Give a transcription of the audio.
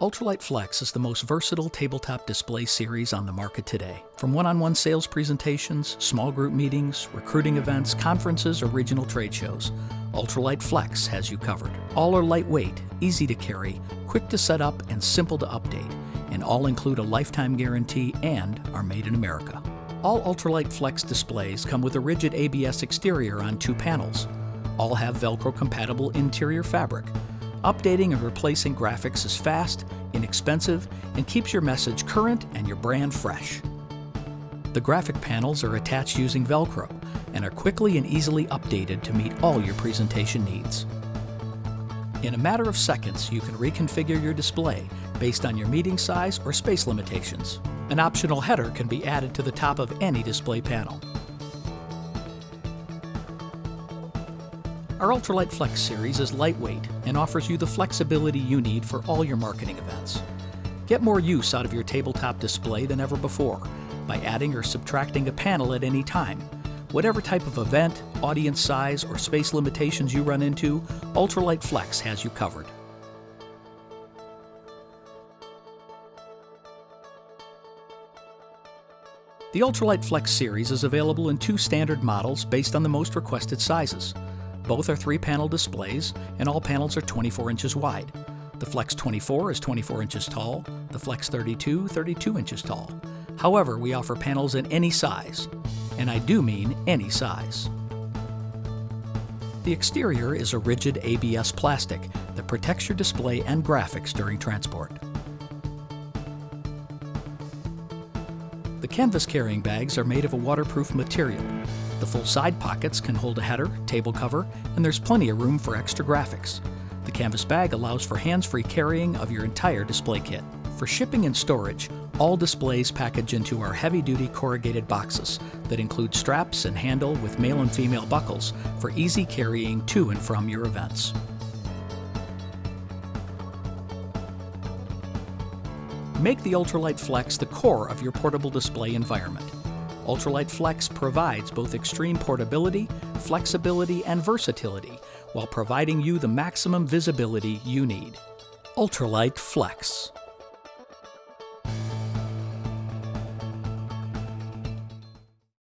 Ultralight Flex is the most versatile tabletop display series on the market today. From one-on-one sales presentations, small group meetings, recruiting events, conferences, or regional trade shows, Ultralight Flex has you covered. All are lightweight, easy to carry, quick to set up, and simple to update, and all include a lifetime guarantee and are made in America. All Ultralight Flex displays come with a rigid ABS exterior on 2 panels. All have Velcro-compatible interior fabric. Updating and replacing graphics is fast, inexpensive, and keeps your message current and your brand fresh. The graphic panels are attached using Velcro and are quickly and easily updated to meet all your presentation needs. In a matter of seconds, you can reconfigure your display based on your meeting size or space limitations. An optional header can be added to the top of any display panel. Our Ultralight Flex series is lightweight and offers you the flexibility you need for all your marketing events. Get more use out of your tabletop display than ever before by adding or subtracting a panel at any time. Whatever type of event, audience size, or space limitations you run into, Ultralight Flex has you covered. The Ultralight Flex series is available in 2 standard models based on the most requested sizes. Both are 3-panel displays, and all panels are 24 inches wide. The Flex 24 is 24 inches tall, the Flex 32, 32 inches tall. However, we offer panels in any size, and I do mean any size. The exterior is a rigid ABS plastic that protects your display and graphics during transport. The canvas carrying bags are made of a waterproof material. The full side pockets can hold a header, table cover, and there's plenty of room for extra graphics. The canvas bag allows for hands-free carrying of your entire display kit. For shipping and storage, all displays package into our heavy-duty corrugated boxes that include straps and handle with male and female buckles for easy carrying to and from your events. Make the Ultralight Flex the core of your portable display environment. Ultralight Flex provides both extreme portability, flexibility, and versatility while providing you the maximum visibility you need. Ultralight Flex.